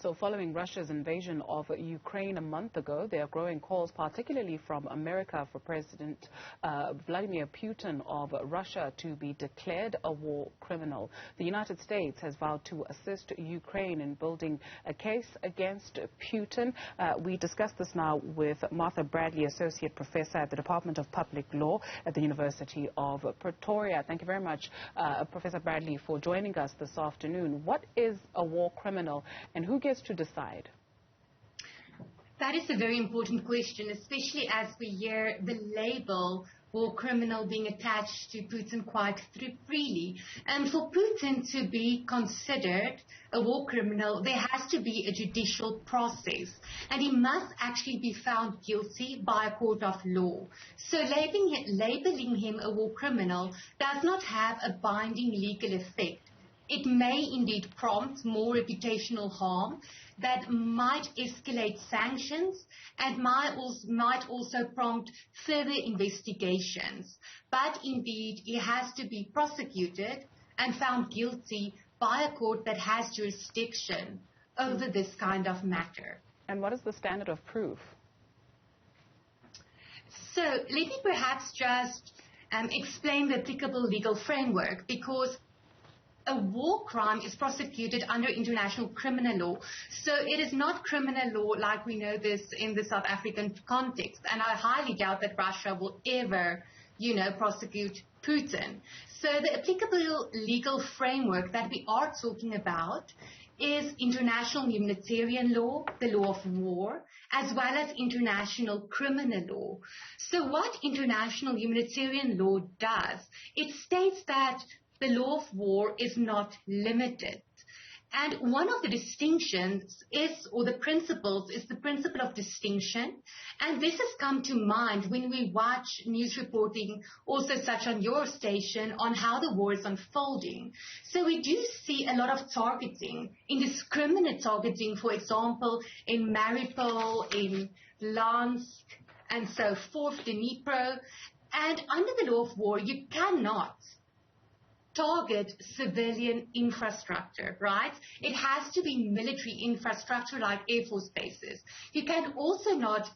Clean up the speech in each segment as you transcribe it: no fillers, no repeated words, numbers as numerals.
So following Russia's invasion of Ukraine a month ago, there are growing calls, particularly from America, for President Vladimir Putin of Russia to be declared a war criminal. The United States has vowed to assist Ukraine in building a case against Putin. We discuss this now with Martha Bradley, Associate Professor at the Department of Public Law at the University of Pretoria. Thank you very much, Professor Bradley, for joining us this afternoon. What is a war criminal and who gets to decide? That is a very important question, especially as we hear the label war criminal being attached to Putin quite freely. And for Putin to be considered a war criminal, there has to be a judicial process. And he must actually be found guilty by a court of law. So labeling him a war criminal does not have a binding legal effect. It may indeed prompt more reputational harm that might escalate sanctions and might also prompt further investigations. But indeed, he has to be prosecuted and found guilty by a court that has jurisdiction over this kind of matter. And what is the standard of proof? So let me perhaps just explain the applicable legal framework, because a war crime is prosecuted under international criminal law. So it is not criminal law like we know this in the South African context. And I highly doubt that Russia will ever, prosecute Putin. So the applicable legal framework that we are talking about is international humanitarian law, the law of war, as well as international criminal law. So what international humanitarian law does, it states that the law of war is not limited. And one of the distinctions the principles is the principle of distinction. And this has come to mind when we watch news reporting, also such on your station, on how the war is unfolding. So we do see a lot of targeting, indiscriminate targeting, for example, in Mariupol, in Luhansk, and so forth, Dnipro. And under the law of war, you cannot target civilian infrastructure, right? It has to be military infrastructure like Air Force bases. You can also not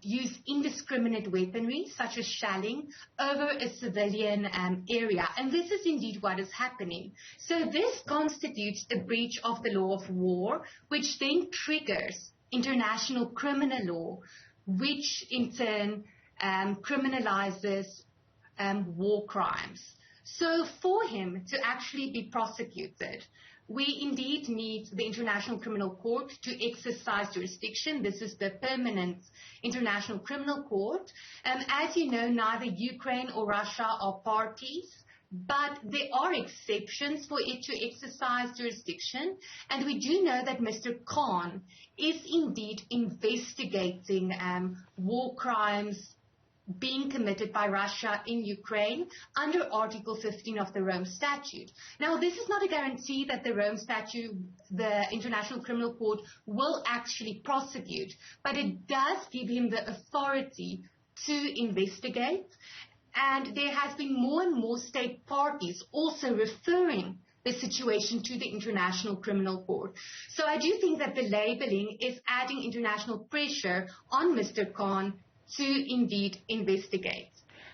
use indiscriminate weaponry such as shelling over a civilian area. And this is indeed what is happening. So this constitutes a breach of the law of war, which then triggers international criminal law, which in turn criminalizes war crimes. So for him to actually be prosecuted, we indeed need the International Criminal Court to exercise jurisdiction. This is the permanent International Criminal Court. As you know, neither Ukraine or Russia are parties, but there are exceptions for it to exercise jurisdiction. And we do know that Mr. Khan is indeed investigating war crimes being committed by Russia in Ukraine under Article 15 of the Rome Statute. Now, this is not a guarantee that the Rome Statute, the International Criminal Court, will actually prosecute, but it does give him the authority to investigate. And there has been more and more state parties also referring the situation to the International Criminal Court. So I do think that the labeling is adding international pressure on Mr. Khan to indeed investigate.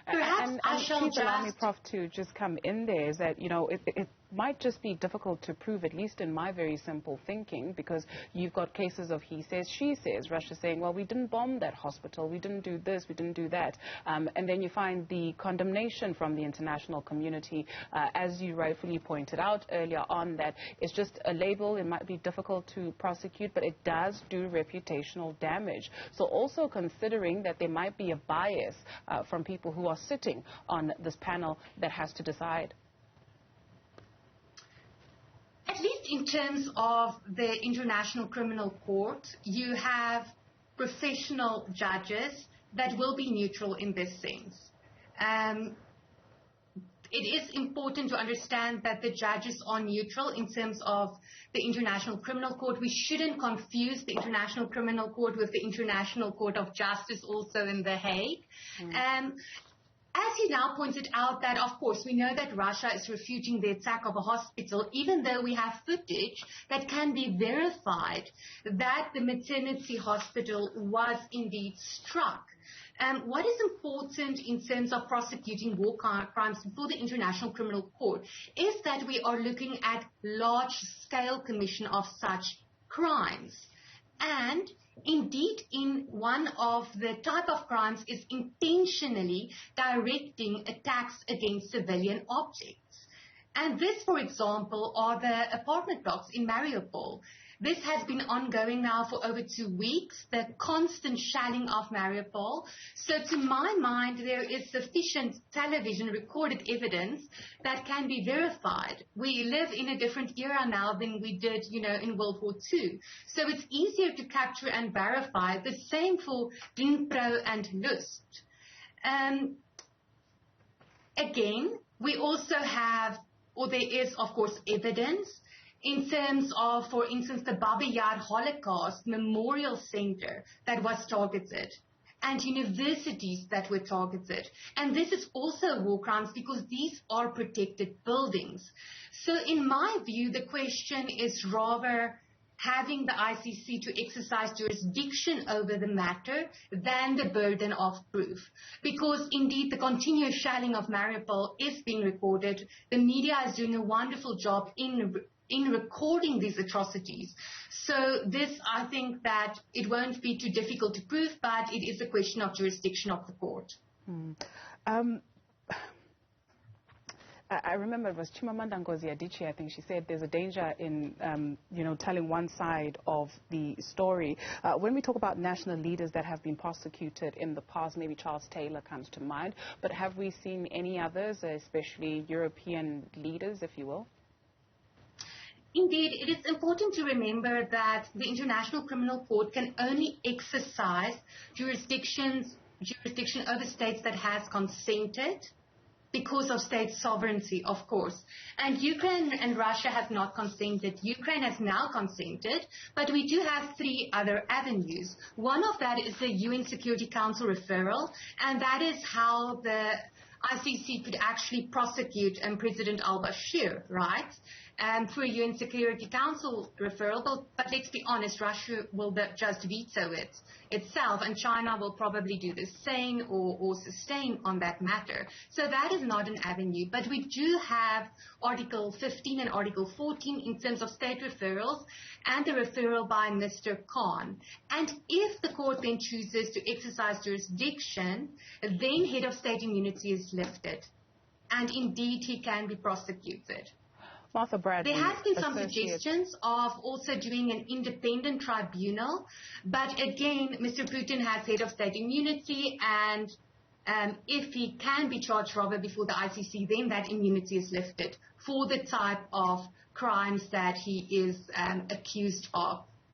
Perhaps I shall just allow me, Prof, to just come in there, is that, it might just be difficult to prove, at least in my very simple thinking, because you've got cases of he says, she says, Russia saying, well, we didn't bomb that hospital, we didn't do this, we didn't do that. And then you find the condemnation from the international community, as you rightfully pointed out earlier on, that it's just a label. It might be difficult to prosecute, but it does do reputational damage. So also considering that there might be a bias from people who are sitting on this panel that has to decide. At least in terms of the International Criminal Court, you have professional judges that will be neutral in this sense. It is important to understand that the judges are neutral in terms of the International Criminal Court. We shouldn't confuse the International Criminal Court with the International Court of Justice, also in The Hague. as he now pointed out that, of course, we know that Russia is refuting the attack of a hospital, even though we have footage that can be verified that the maternity hospital was indeed struck. What is important in terms of prosecuting war crimes before the International Criminal Court is that we are looking at large-scale commission of such crimes. And indeed, in one of the type of crimes is intentionally directing attacks against civilian objects. And this, for example, are the apartment blocks in Mariupol. This has been ongoing now for over 2 weeks, the constant shelling of Mariupol. So to my mind, there is sufficient television recorded evidence that can be verified. We live in a different era now than we did, in World War II. So it's easier to capture and verify. The same for Dnipro and Lust. Again, we also have, or there is, of course, evidence in terms of, for instance, the Baba Yar Holocaust Memorial Center that was targeted and universities that were targeted. And this is also war crimes because these are protected buildings. So in my view, the question is rather having the ICC to exercise jurisdiction over the matter than the burden of proof. Because indeed the continuous shelling of Mariupol is being recorded. The media is doing a wonderful job in recording these atrocities. So this, I think that it won't be too difficult to prove, but it is a question of jurisdiction of the court. I remember it was Chimamanda Ngozi Adichie, I think she said there's a danger in, telling one side of the story. When we talk about national leaders that have been prosecuted in the past, maybe Charles Taylor comes to mind, but have we seen any others, especially European leaders, if you will? Indeed, it is important to remember that the International Criminal Court can only exercise jurisdiction over states that has consented because of state sovereignty, of course. And Ukraine and Russia have not consented. Ukraine has now consented, but we do have 3 other avenues. One of that is the UN Security Council referral, and that is how the ICC could actually prosecute President al-Bashir, right? Through a UN Security Council referral, but let's be honest, Russia will just veto it itself, and China will probably do the same or sustain on that matter. So that is not an avenue, but we do have Article 15 and Article 14 in terms of state referrals and the referral by Mr. Khan. And if the court then chooses to exercise jurisdiction, then head of state immunity is lifted, and indeed he can be prosecuted. Martha Bradley, there has been some suggestions of also doing an independent tribunal, but again, Mr. Putin has head of state immunity, and if he can be charged rather before the ICC, then that immunity is lifted for the type of crimes that he is accused of.